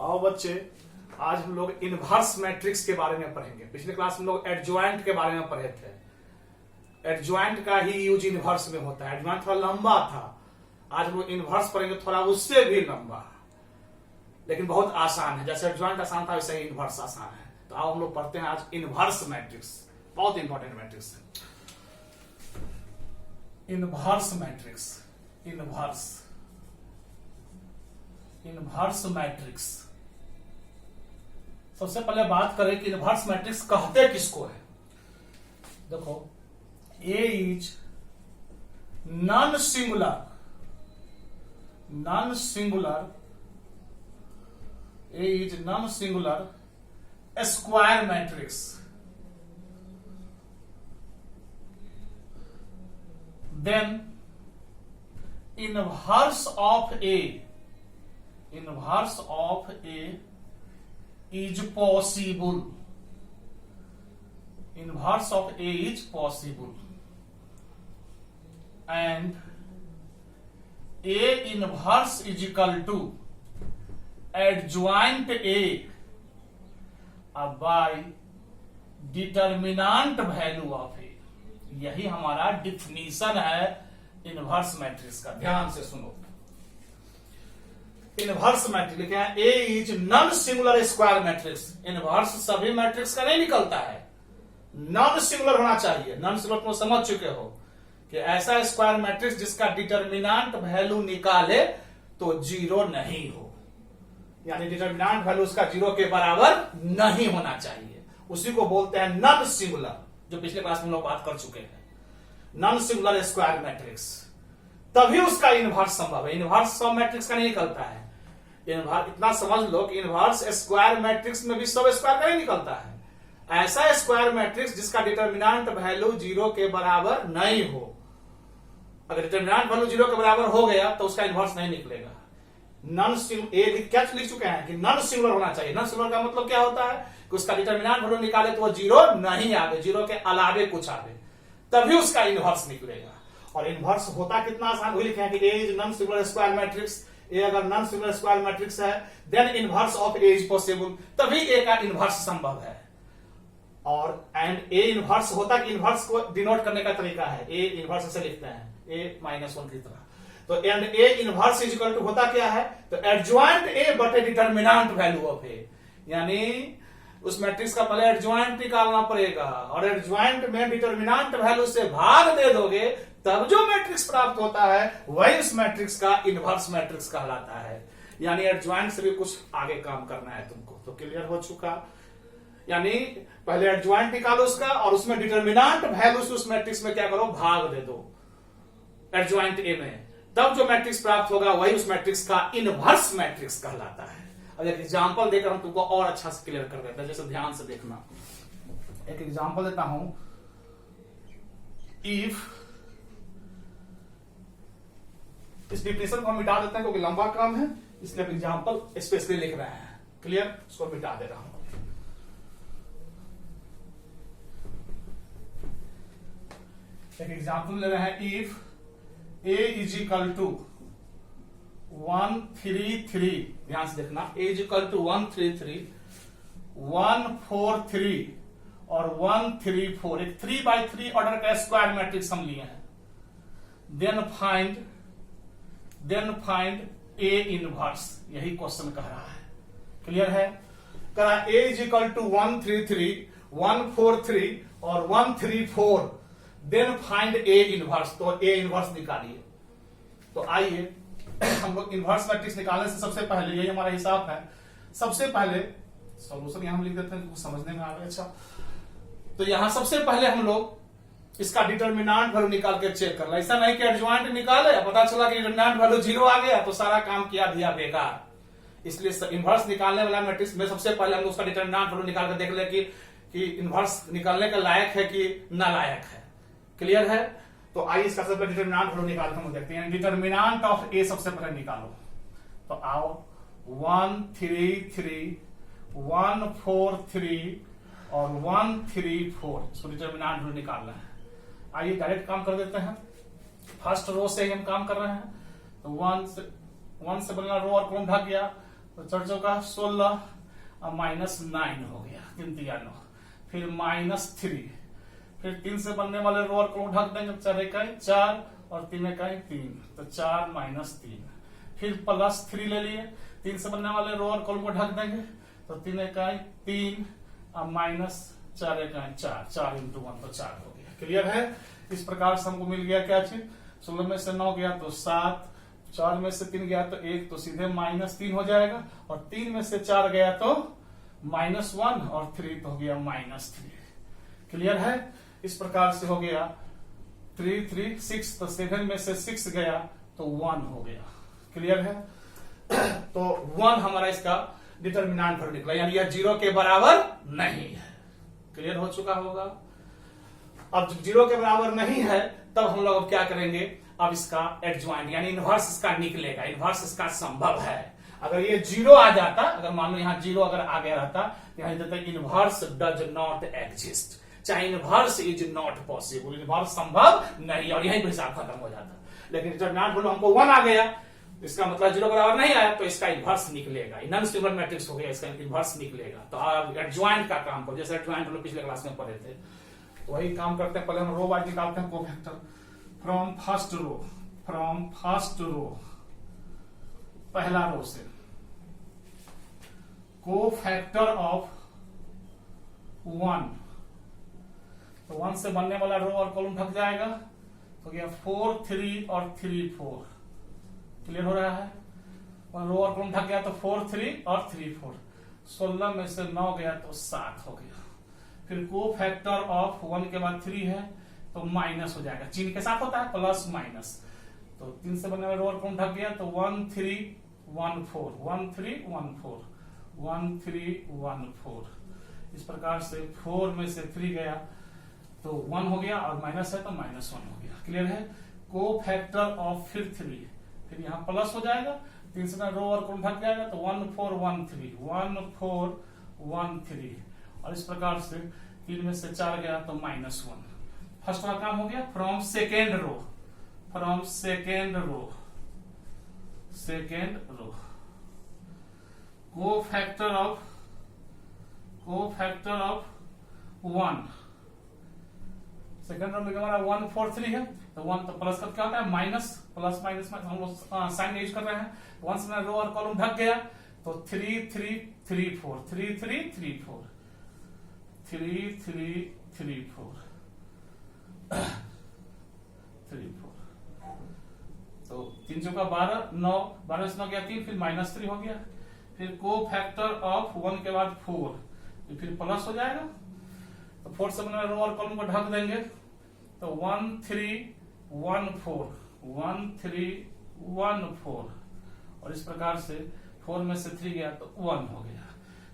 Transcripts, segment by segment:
आओ बच्चे, आज हम लोग इनवर्स मैट्रिक्स के बारे में पढ़ेंगे। पिछले क्लास में लोग एडजॉइंट के बारे में पढ़े थे। एडजॉइंट का ही यूज इनवर्स में होता है। एडजॉइंट थोड़ा लंबा था, आज हम लोग इनवर्स पढ़ेंगे थोड़ा उससे भी लंबा, लेकिन बहुत आसान है। जैसे एडजॉइंट आसान था वैसे ही इनवर्स आसान है। तो आओ हम लोग पढ़ते हैं आज इनवर्स मैट्रिक्स। बहुत इंपॉर्टेंट मैट्रिक्स है इनवर्स मैट्रिक्स। इनवर्स मैट्रिक्स, सबसे पहले बात करें कि इनवर्स मैट्रिक्स कहते किसको है। देखो, A is non singular square matrix. Then inverse of A is possible. Inverse of A is possible, and A inverse is equal to adjoint A by determinant value of A। यही हमारा definition है inverse matrix का। ध्यान से सुनो, inverse matrix लिखे हैं A is non singular square matrix. Inverse सभी मैट्रिक्स का नहीं निकलता है, नॉन सिंगुलर होना चाहिए। नॉन सिंगुलर को समझ चुके हो कि ऐसा स्क्वायर मैट्रिक्स जिसका डिटर्मिनेंट वैल्यू निकाले तो जीरो नहीं हो, यानी डिटर्मिनेंट वैल्यू उसका जीरो के बराबर नहीं होना चाहिए। उसी को बोलते हैं नॉन सिंगुलर, जो पिछले क्लास में हम लोग बात कर चुके हैं। नॉन सिंगुलर स्क्वायर मैट्रिक्स, तभी उसका इनवर्स संभव है। इनवर्स सब मैट्रिक्स का नहीं निकलता है। इतना समझ लो कि इनवर्स स्क्वायर मैट्रिक्स में भी सब स्क्वायर का नहीं निकलता है। ऐसा स्क्वायर मैट्रिक्स जिसका डिटर्मिनेंट वैल्यू जीरो के बराबर नहीं हो। अगर डिटर्मिनेंट वैल्यू जीरो के बराबर हो गया तो उसका इनवर्स नहीं निकलेगा। नॉन सिंगुलर क्या लिख चुके हैं कि नॉन सिंगुलर होना चाहिए। नॉन सिंगुलर का मतलब क्या होता है कि उसका डिटर्मिनेंट वैल्यू निकाले तो वो जीरो नहीं आवे, जीरो के अलावे कुछ आवे, तभी उसका इनवर्स निकलेगा। और इनवर्स होता कितना आसान, वही लिखे हैं कि A is non singular square matrix. A अगर नॉन सिंगुलर स्क्वायर मैट्रिक्स है then inverse of A is possible, तभी ए का इनवर्स संभव है। और एंड ए इनवर्स होता कि इनवर्स को डिनोट करने का तरीका है, ए इनवर्स से लिखते हैं A-1 की तरह। तो and A inverse is equal to होता क्या है, तो एडजॉइंट ए बटे डिटर्मिनेंट वैल्यू ऑफ ए, यानी उस मैट्रिक्स का पहले एडजॉइंट निकालना पड़ेगा और एडजॉइंट में डिटर्मिनेंट वैल्यू से भाग दे दोगे तब जो मैट्रिक्स प्राप्त होता है वही उस मैट्रिक्स का इनवर्स मैट्रिक्स कहलाता है। यानी एडजॉइंट से भी कुछ आगे काम करना है तुमको। तो क्लियर हो चुका, यानी पहले एडजॉइंट निकालो उसका और उसमें डिटर्मिनेंट वैल्यू से उस मैट्रिक्स में क्या करो, भाग दे दो एडजॉइंट ए में, तब जो मैट्रिक्स प्राप्त होगा वही उस मैट्रिक्स का इनवर्स मैट्रिक्स कहलाता है। अब एक एग्जांपल देकर हम तुमको और अच्छा से क्लियर कर देते हैं। जैसे ध्यान से देखना, एक एग्जांपल देता हूं। इफ, इस डिफिनेशन को हम मिटा देते हैं क्योंकि लंबा काम है, इसलिए एग्जांपल स्पेशली लिख रहे हैं। क्लियर, उसको मिटा दे रहा हूं। एक एग्जांपल ले रहे हैं। If A is equal to 133, ध्यान से देखना, ए इज इक्वल टू 133, 143 और 134, एक 3x3 ऑर्डर का स्क्वायर मैट्रिक्स हम लिए हैं। देन फाइंड ए इनवर्स, यही क्वेश्चन कह रहा है। क्लियर है, कह रहा ए इज इक्वल टू 133, 143 और 134, देन फाइंड ए इनवर्स। तो ए इनवर्स निकालिए। तो आइए हम लोग इनवर्स मैट्रिक्स निकालने से सबसे पहले, यही हमारा हिसाब है, सबसे पहले सॉल्यूशन यहां हम लिख देते हैं कुछ समझने में आवे। अच्छा, तो यहां सबसे पहले हम लोग इसका डिटर्मिनेंट वैल्यू निकाल के चेक कर ला। ऐसा नहीं कि एडजॉइंट निकाले, पता चला कि डिटर्मिनेंट वैल्यू जीरो आ गया तो सारा काम किया दिया बेकार। इसलिए इनवर्स निकालने वाला मैट्रिक्स में सबसे पहले हम उसका डिटर्मिनेंट वैल्यू निकाल कर देख ले कि इनवर्स निकालने का लायक है कि नालायक है। क्लियर है, तो आइए इसका सबसे डिटर्मिनेंट वैल्यू निकाल हम देखते हैं। डिटर्मिनेंट ऑफ ए सबसे पहले निकालो। तो आओ 133, 143 और 134, इसको डिटर्मिनेंट वैल्यू निकालना है। आइए डायरेक्ट काम कर देते हैं। फर्स्ट रो से ही हम काम कर रहे हैं। तो वन से बनना रो और कॉलम भाग गया, तो 4 चौका 16 और -9 हो गया, 3 तिया 9, फिर -3, फिर 3 से बनने वाले रो और कॉलम ढक देंगे, 4 इकाई 4 और 3 इकाई 3, तो 4 -3, फिर +3 ले लिए, 3 से बनने वाले रो और कॉलम को ढक देंगे, तो 3 इकाई 3 और -4 इकाई 4, 4 × 1 तो 4 हो गया। क्लियर है? इस प्रकार से हमको मिल गया क्या चीज, 16 में से 9 गया तो 7, 4 में से 3 गया तो 1, तो सीधे -3 हो जाएगा, और 3 में से 4 गया तो -1 और 3 तो हो गया -3। क्लियर है? इस प्रकार से हो गया 3 3 6, तो 7 में से 6 गया तो 1 हो गया। क्लियर है? तो 1 हमारा इसका डिटर्मिनेंट पर निकला, यानी यह 0 के बराबर नहीं है। क्लियर हो चुका होगा। अब जब 0 के बराबर नहीं है तब हम लोग अब क्या करेंगे, अब इसका एडज्वाइंट यानी इनवर्स इसका निकलेगा, इनवर्स इसका संभव है। अगर ये 0 आ जाता, अगर मान लो यहाँ 0 अगर आ गया रहता, यहाँ देता है इनवर्स डज नॉट एग्जिस्ट, चाहे inverse is not possible, inverse संभव नहीं, और यहीं पर हिसाब खत्म हो जाता। लेकिन डिटरमिनेंट बोलो हमको 1 आ गया, इसका मतलब 0 बराबर नहीं आया तो इसका इनवर्स निकलेगा, नॉन सिंगुलर मैट्रिक्स हो गया, इसका इनवर्स निकलेगा। तो आप एडज्वाइंट का काम करो, जैसे एडज्वाइंट हम लोग पिछले क्लास में पढ़े थे, तो वही काम करते हैं। पहले हम रो वाइज निकालते हैं कोफैक्टर फ्रॉम फर्स्ट रो, पहला रो से कोफैक्टर ऑफ 1, तो 1 से बनने वाला रो और कॉलम ढक जाएगा, तो गया 4 3 और 3 4। क्लियर हो रहा है? और रो और कॉलम ढक गया तो 4 3 और 3 4, 16 में से 9 गया तो 7 हो गया। फिर को फैक्टर ऑफ 1 के बाद 3 है तो माइनस हो जाएगा, चिन्ह के साथ होता है प्लस माइनस, तो 3 से बनने वाला रो और कॉलम ढक गया तो 1 3 1 4, 1 3 1 4, 1 3 1 4। इस प्रकार से 4 में से 3 गया तो 1 हो गया, और माइनस है तो -1 हो गया। क्लियर है? को फैक्टर ऑफ फिर 3, फिर यहाँ प्लस हो जाएगा, 3 से रो और कॉलम ढक जाएगा तो 1 4 1 3, 1 4 1 3, और इस प्रकार से 3 में से 4 गया तो -1। फर्स्ट वाला काम हो गया। फ्रॉम सेकेंड रो को फैक्टर ऑफ 1, सेकेंड रो में हमारा 1 4 3 है, तो 1 तो प्लस का क्या होता है माइनस, प्लस माइनस में हम लोग साइन यूज कर रहे हैं। 1 से रो और कॉलम ढक गया तो 3 3 3 4, 3 3 3 4, 3 3 3 4 3 4, तो 3 चौका 12 9, 12 से 9 गया 3, फिर -3 हो गया। फिर को फैक्टर ऑफ 1 के बाद 4, फिर प्लस हो जाएगा, तो 4 से बना रो और कॉलम को ढक देंगे तो 1 3 1 4, 1 3 1 4, और इस प्रकार से 4 में से 3 गया तो 1 हो गया।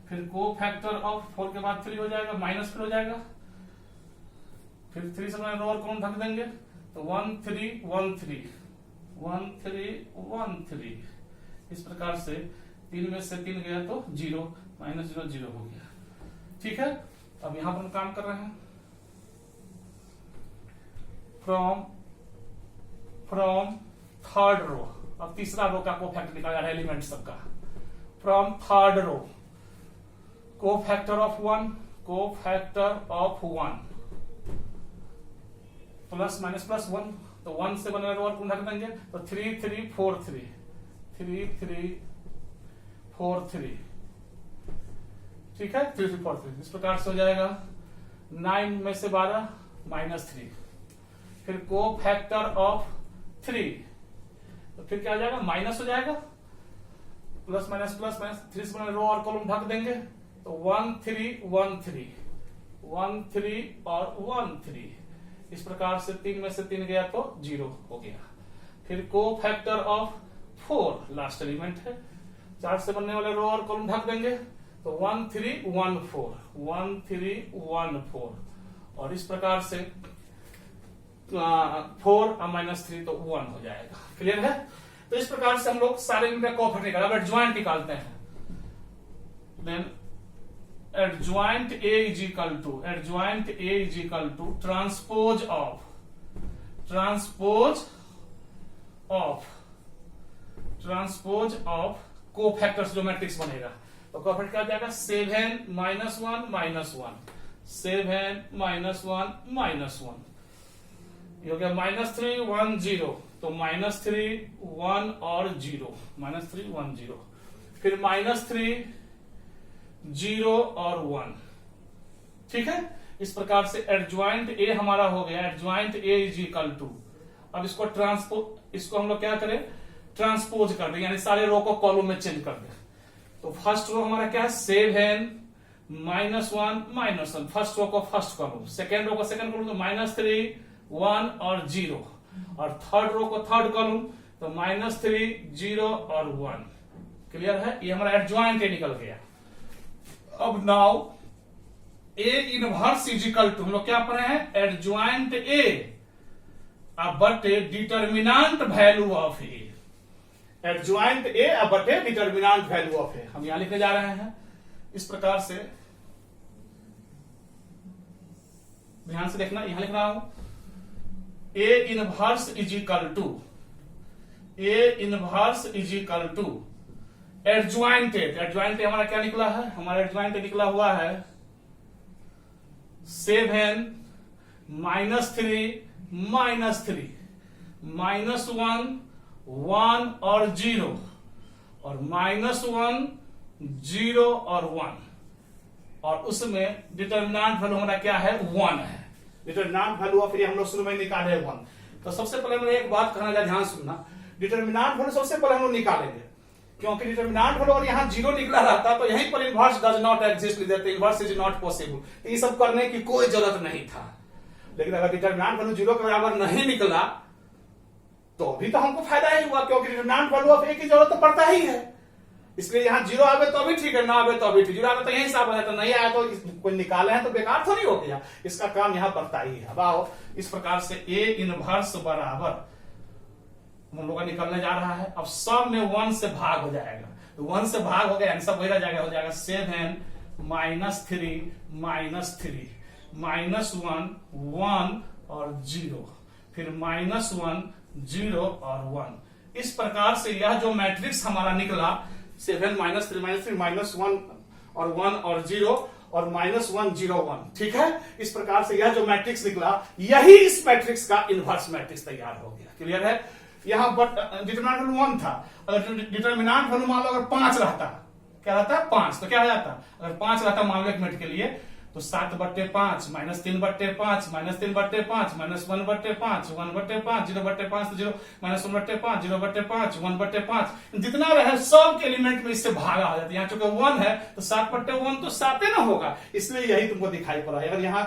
फिर को फैक्टर ऑफ 4 के बाद 3 हो जाएगा, माइनस फिर हो जाएगा, फिर 3 से रो और कॉलम ढक देंगे तो 1 3 1 3, 1 3 1 3। इस प्रकार से 3 में से 3 गया तो 0, -0 0 हो गया। ठीक है? अब यहां पर हम काम कर रहे हैं फ्रॉम थर्ड रो। अब तीसरा रो का को फैक्टर निकाला है एलिमेंट सबका। फ्रॉम थर्ड रो को factor of 1, plus minus plus 1, तो 1 से बने रो और कॉलम ढक देंगे तो 3 3 4 3, 3 3 4 3। ठीक है? 3 3 4 3 इस प्रकार से हो जाएगा। 9 में से 12 -3, फिर को फैक्टर ऑफ 3, तो फिर क्या हो जाएगा माइनस हो जाएगा, प्लस माइनस प्लस माइनस, 3 से बने रो और कॉलम ढक देंगे तो 1 3 1 3, 1 3 और 1 3। इस प्रकार से 3 में से 3 गया तो 0 हो गया। फिर को फैक्टर ऑफ 4 लास्ट एलिमेंट है, 4 से बनने वाले रो और कॉलम ढक देंगे तो 1 3 1 4, 1 3 1 4, और इस प्रकार से 4 और -3 तो 1 हो जाएगा। क्लियर है? तो इस प्रकार से हम लोग सारे इनका कॉफर निकाला। अब एडज्वाइंट निकालते हैं। Then adjoint A is equal to transpose of cofactors जो मैट्रिक्स बनेगा, तो कोफैक्टर क्या हो जाएगा 7 -1 -1, 7 -1 -1, ये हो गया -3 1 0, तो -3 1 और 0, -3 1 0, फिर -3 0 और 1, ठीक है। इस प्रकार से एडज्वाइंट ए हमारा हो गया, adjoint A is equal to, अब इसको हम लोग क्या करें, ट्रांसपोज कर दे, यानी सारे रो को कॉलम में चेंज कर दे। तो फर्स्ट रो हमारा क्या है 7 -1 -1, फर्स्ट रो को फर्स्ट कॉलम, सेकेंड रो को सेकेंड कॉलम, तो -3 1 और 0, और थर्ड रो को थर्ड कॉलम, तो -3 0 और 1। क्लियर है, ये हमारा एडज्वाइंट ए निकल गया। अब now A inverse is equal to, हम लोग क्या पढ़े हैं, एडज्वाइंट ए बटे determinant value of A, adjoint A बटे डिटर्मिनांट वैल्यू ऑफ ए, हम यहां लिखने जा रहे हैं इस प्रकार से, ध्यान से देखना, यहां लिख रहा हूं A inverse is equal to, A inverse is equal to adjoint A, adjoint A हमारा क्या निकला है, हमारा एडज्वाइंट ए निकला हुआ है 7 -3 -3, -1 1 और 0, और -1 0 और 1, और उसमें डिटर्मिनेंट वैल्यू हमारा क्या है 1 है, डिटर्मिनेंट वैल्यू ऑफ ए हम लोग शुरू में निकाले 1। तो सबसे पहले मैं एक बात कहना, ध्यान सुनना, डिटर्मिनेंट वैल्यू सबसे पहले हम लोग निकालेंगे, क्योंकि डिटर्मिनेंट वैल्यू और यहां 0 निकला रहता तो यहीं पर इनवर्स डज नॉट एग्जिस्ट लिख देते, इनवर्स इज नॉट पॉसिबल, ये सब करने की कोई जरूरत नहीं था। लेकिन अगर डिटर्मिनेंट वैल्यू 0 के बराबर नहीं निकला तो भी तो हमको फायदा ही हुआ, क्योंकि डिटर्मिनेंट वैल्यू ऑफ ए की जरूरत तो पड़ता ही है, इसलिए यहां 0 आवे तो भी ठीक है, ना आवे तो भी ठीक, 0 आवे तो यही हिसाब है, तो नहीं आया तो कोई निकाले हैं तो बेकार थोड़ी हो गया, इसका काम यहां पड़ता ही है। अब आओ इस प्रकार से ए इनवर्स बराबर हम लोग का निकलने जा रहा है, अब सब में 1 से भाग हो जाएगा, तो 1 से भाग हो गया, आंसर वही रह जाएगा, हो जाएगा 7 -3 -3, -1 1 और 0, फिर -1 0 और 1। इस प्रकार से यह जो मैट्रिक्स हमारा निकला 7 -3 -1 और 1 और 0 और -1 0 1, ठीक है। इस प्रकार से यह जो मैट्रिक्स निकला, यही इस मैट्रिक्स का इनवर्स मैट्रिक्स तैयार हो गया। क्लियर है, यहां डिटर्मिनेंट वैल्यू 1 था, अगर डिटर्मिनेंट वैल्यू मान लो अगर 5 रहता, क्या रहता 5, तो क्या हो जाता, अगर 5 रहता मान लो एक मिनट के लिए, तो 7/5 -3/5 -3/5 -1/5 1/5 0/5 तो 0 -1/5 0/5 1/5, जितना रहे सब के एलिमेंट में इससे भागा हो जाता है। यहाँ चूंकि 1 है तो 7/1 तो 7 ना होगा, इसलिए यही तुमको दिखाई पड़ा है। अगर यहाँ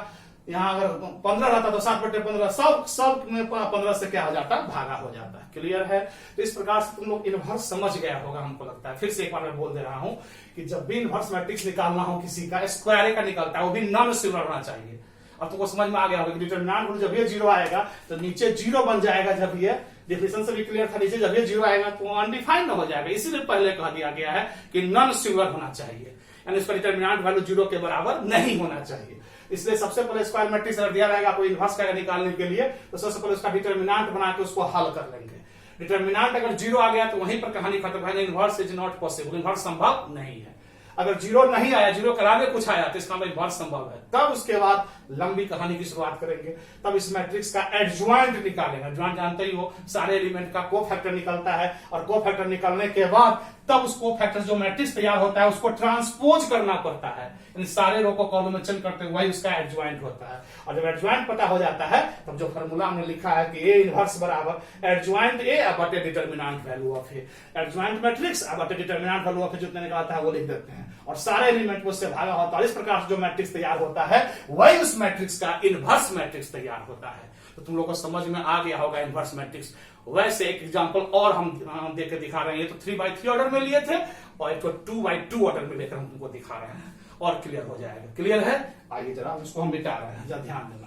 अगर 15 रहता तो 7/15 सब में 15 से क्या हो जाता, भागा हो जाता है। क्लियर है, तो इस प्रकार से तुम लोग इनवर्स समझ गया होगा हमको लगता है। फिर से एक बार मैं बोल दे रहा हूं कि जब भी इनवर्स मैट्रिक्स निकालना हो किसी का, स्क्वायर का निकलता है, वो भी नॉन सिंगुलर होना चाहिए। अब तुमको समझ में आ गया होगा कि डिटर्मिनेंट जब ये 0 आएगा तो नीचे 0 बन जाएगा, जब ये डेफिनेशन से भी क्लियर था, नीचे जब ये 0 आएगा तो अनडिफाइंड हो जाएगा, इसीलिए पहले कह दिया गया है कि नॉन सिंगुलर होना चाहिए, यानी इसका डिटर्मिनेंट वैल्यू 0 के बराबर नहीं होना चाहिए। इसलिए सबसे पहले स्क्वायर मैट्रिक्स अगर दिया रहेगा आपको इनवर्स का निकालने के लिए, तो सबसे पहले उसका डिटर्मिनेंट बना के उसको हल कर लेंगे। डिटर्मिनेंट अगर 0 आ गया तो वहीं पर कहानी खत्म है, inverse is not possible, inverse संभव नहीं है। अगर 0 नहीं आया, 0 के आगे कुछ आया तो इसका मतलब इनवर्स संभव है, तब उसके बाद लंबी कहानी की शुरुआत करेंगे। तब इस मैट्रिक्स का एडज्वाइंट निकालेंगे, एडज्वाइंट जानते ही हो, सारे एलिमेंट का कोफैक्टर निकलता है, और कोफैक्टर निकलने के बाद तब उस कोफैक्टर जो मैट्रिक्स तैयार होता है उसको ट्रांसपोज करना पड़ता है, यानी सारे रो को कॉलम में चेंज करते हुए उसका एडज्वाइंट होता है। और जब एडज्वाइंट पता हो जाता है तब जो फार्मूला हमने लिखा है कि ए इनवर्स बराबर एडज्वाइंट ए बटे determinant value of A, adjoint matrix बटे डिटर्मिनेंट वैल्यू ऑफ ए जितने निकलता है वो लिख देते हैं, और सारे एलिमेंट उससे भागा होता है। इस प्रकार से जो मैट्रिक्स तैयार होता है वही उस मैट्रिक्स का इनवर्स मैट्रिक्स तैयार होता है। तो तुम लोग को समझ में आ गया होगा इनवर्स मैट्रिक्स। वैसे एक एग्जांपल और हम देख के दिखा रहे हैं, ये तो 3/3 ऑर्डर में लिए थे, और एक तो 2/2 ऑर्डर में लेकर हम तुमको दिखा रहे हैं, और क्लियर हो जाएगा। क्लियर है, आइए जरा इसको हम मिटा रहे हैं, जरा ध्यान देना।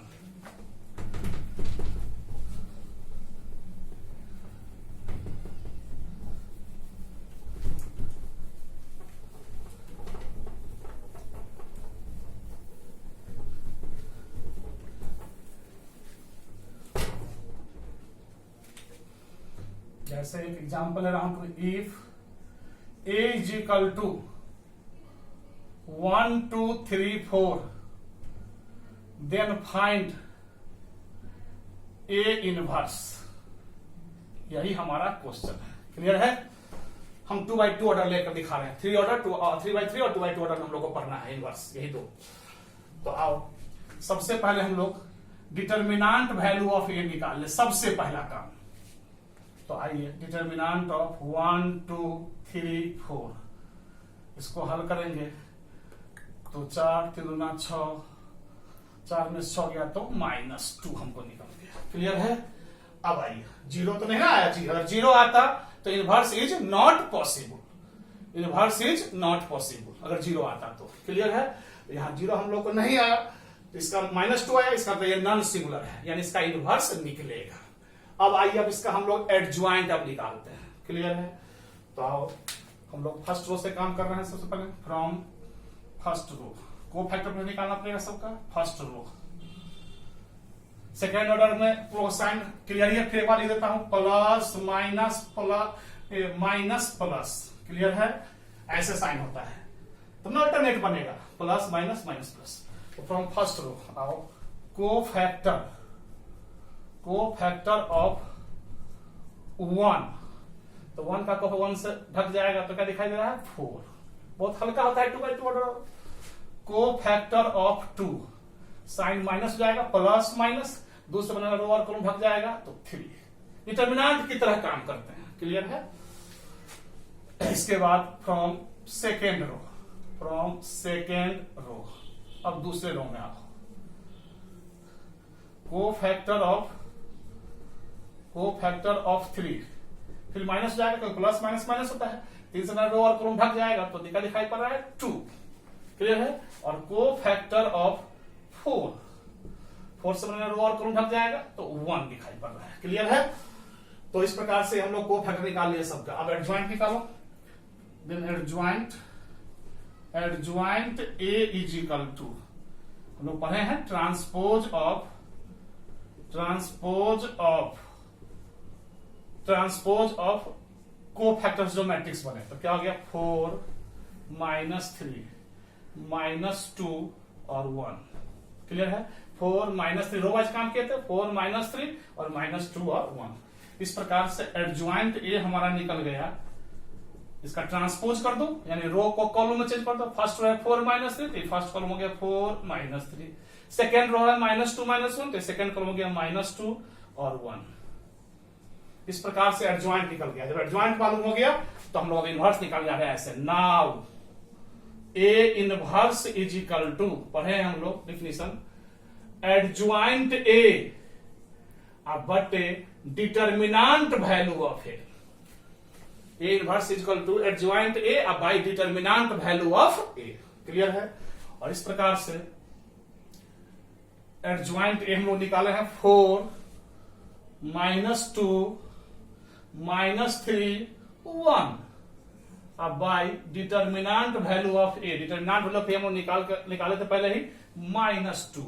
जैसे एक एग्जांपल है, if A is equal to 1 2 3 4, then find A inverse. यही हमारा क्वेश्चन है। क्लियर है? हम 2x2 ऑर्डर लेकर दिखा रहे हैं। 3 ऑर्डर 3x3 और 2x2 ऑर्डर हम लोग को पढ़ना है इनवर्स, यही दो। तो आओ सबसे पहले हम लोग डिटर्मिनांट वैल्यू ऑफ ए निकाल ले, सबसे पहला काम। तो आइए डिटर्मिनांट ऑफ 1 2 3 4 इसको हल करेंगे। तो 4 3 दूना 6, 4 में 6 गया तो -2 हमको निकल गया। क्लियर है? अब आइए, जीरो तो नहीं ना आया जी। अगर जीरो आता तो inverse is not possible. Inverse is not possible अगर जीरो आता तो। क्लियर है? यहां जीरो हम लोग को नहीं आया तो इसका -2 आया, इसका तो ये नॉन सिंगुलर है, यानी इसका इनवर्स निकलेगा। अब आइए, अब इसका हम लोग एडज्वाइंट अब निकालते हैं। क्लियर है? तो आओ हम लोग फर्स्ट रो से काम कर रहे हैं। सबसे पहले फ्रॉम फर्स्ट रो को फैक्टर निकालना पड़ेगा सबका। फर्स्ट रो सेकेंड ऑर्डर में प्रोसाइन क्लियर है, फिर एक बार लिख देता हूं, plus minus plus minus plus. Clear है? ऐसे साइन होता है तो ना अल्टरनेट बनेगा, प्लस माइनस माइनस प्लस। तो फ्रॉम फर्स्ट रो आओ, कोफैक्टर ऑफ 1, तो 1 का कोफ 1 से ढक जाएगा तो क्या दिखाई दे रहा है? 4। बहुत हल्का होता है 2x2 order. Cofactor of 2, sign minus हो जाएगा, प्लस माइनस, दूसरे बनेगा रो और कॉलम ढक जाएगा तो 3। डिटर्मिनेंट की तरह काम करते हैं। क्लियर है? इसके बाद फ्रॉम सेकेंड रो, अब दूसरे रो में आओ, कोफैक्टर ऑफ 3, फिर माइनस जाएगा क्योंकि प्लस माइनस माइनस होता है, 3 से रो और कॉलम ढक जाएगा तो दिखाई पड़ रहा है 2। क्लियर है? और कोफैक्टर ऑफ 4 से बनेगा रो और कॉलम ढक जाएगा तो 1 दिखाई पड़ रहा है। क्लियर है? तो इस प्रकार से हम लोग कोफैक्टर निकाल लिया सबका। अब एडज्वाइंट निकालो। Then adjoint A is equal to, हम लोग पढ़े हैं ट्रांसपोज ऑफ कोफैक्टर्स जो मैट्रिक्स बने तो क्या हो गया? 4 -3 -2 और 1। क्लियर है? 4 -3 रो वाइज काम किए थे, 4 -3 और -2 और 1। इस प्रकार से एडज्वाइंट ए हमारा निकल गया। इसका ट्रांसपोज कर दो, यानी रो को कॉलम में चेंज कर दो। फर्स्ट रो है 4 -3 तो फर्स्ट कॉलम हो गया 4 -3। सेकेंड रो है -2 -1 तो सेकेंड कॉलम हो गया -2 और 1। इस प्रकार से एडज्वाइंट निकल गया। जब एडज्वाइंट मालूम हो गया तो हम लोग इनवर्स निकाल जा रहे हैं ऐसे। Now A inverse is equal to, पढ़े हम लोग definition, adjoint A but determinant value of A. A inverse is equal to adjoint A by determinant value of A. Clear है? और इस प्रकार से एडज्वाइंट ए हम लोग निकाले हैं 4 -2 -3 1 by determinant value of A. Determinant value of A हम लोग निकाले थे पहले ही -2।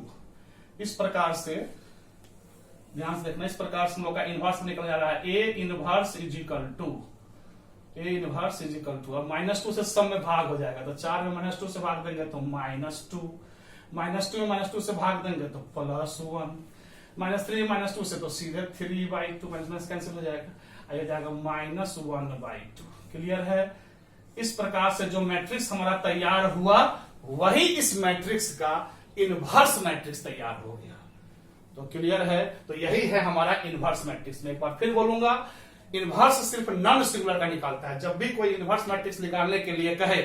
इस प्रकार से ध्यान से देखना, इस प्रकार से हम लोग का इनवर्स निकल जा रहा है। A inverse is equal to अब -2 से सब में भाग हो जाएगा तो 4 में -2 से भाग देंगे तो -2 -2 में -2 से भाग देंगे तो +1 -3 -2 से तो सीधे 3/2 माइनस कैंसिल हो जाएगा, आ जाएगा -1/2। क्लियर है? इस प्रकार से जो मैट्रिक्स हमारा तैयार हुआ वही इस मैट्रिक्स का इनवर्स मैट्रिक्स तैयार हो गया। तो क्लियर है? तो यही है हमारा इनवर्स मैट्रिक्स। मैं एक बार फिर बोलूंगा, इनवर्स सिर्फ नॉन सिंगुलर का निकालता है। जब भी कोई इनवर्स मैट्रिक्स निकालने के लिए कहे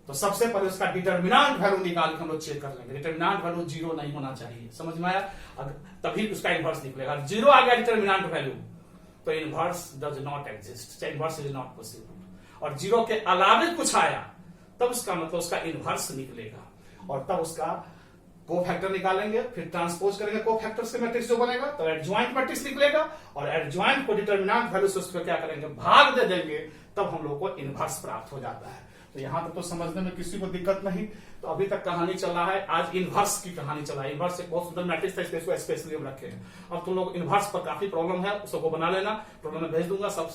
तो सबसे पहले उसका डिटर्मिनांट वैल्यू निकाल के हम लोग चेक कर लेंगे। डिटर्मिनांट वैल्यू 0 नहीं होना चाहिए। समझ में आया? तभी उसका इनवर्स निकलेगा। 0 आ गया डिटर्मिनांट वैल्यू तो inverse does not exist, inverse is not possible. और 0 के अलावे कुछ आया तब उसका मतलब उसका इनवर्स निकलेगा और तब उसका कोफैक्टर निकालेंगे, फिर ट्रांसपोज करेंगे कोफैक्टर से मैट्रिक्स जो बनेगा तो एडज्वाइंट मैट्रिक्स निकलेगा और एडज्वाइंट को डिटर्मिनेंट वैल्यू से उसको क्या करेंगे? भाग दे देंगे, तब हम लोग को इनवर्स प्राप्त हो जाता है। तो यहां तक तो समझने में किसी को दिक्कत नहीं। तो अभी तक कहानी चल रहा है, आज इनवर्स की कहानी चल रहा है। इनवर्स एक बहुत सुंदर मैट्रिक्स था, इसको स्पेशली हम रखे हैं। अब तुम लोग इनवर्स पर काफी प्रॉब्लम है, उसको बना लेना, प्रॉब्लम में भेज दूंगा, सब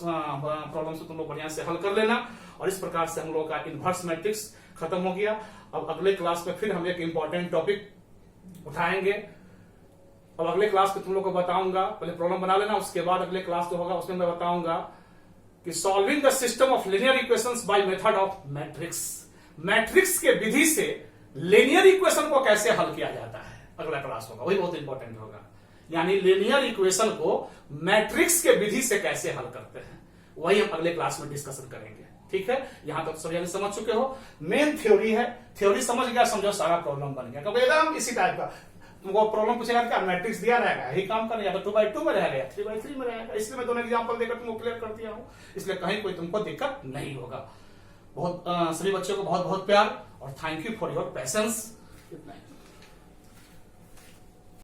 प्रॉब्लम से तुम लोग बढ़िया से हल कर लेना। और इस प्रकार से हम लोगों का इनवर्स मैट्रिक्स खत्म हो गया। अब अगले क्लास में फिर हम एक इंपॉर्टेंट टॉपिक उठाएंगे। अब अगले क्लास में तुम लोग को बताऊंगा, पहले प्रॉब्लम बना लेना, उसके बाद अगले क्लास जो होगा उसमें मैं बताऊंगा कि solving the system of linear equations by method of matrix. Matrix के विधि से लीनियर इक्वेशन को कैसे हल किया जाता है, अगला क्लास होगा, वही बहुत इंपॉर्टेंट होगा। यानी लीनियर इक्वेशन को मैट्रिक्स के विधि से कैसे हल करते हैं, वही हम अगले क्लास में डिस्कशन करेंगे। ठीक है, यहां तक सब यानी समझ चुके हो। मेन थ्योरी है, थ्योरी समझ गया, समझो सारा प्रॉब्लम बन गया। क्योंकि एकदम इसी टाइप का तुमको प्रॉब्लम पूछेगा क्या, मैट्रिक्स दिया रहेगा, यही काम करना, या तो 2x2 में रहेगा या 3x3 में रहेगा। इसलिए मैं दोनों एग्जांपल देकर तुमको क्लियर कर दिया हूं, इसलिए कहीं कोई तुमको दिक्कत नहीं होगा। बहुत सभी बच्चों को बहुत बहुत प्यार और thank you for your patience. इतना ही।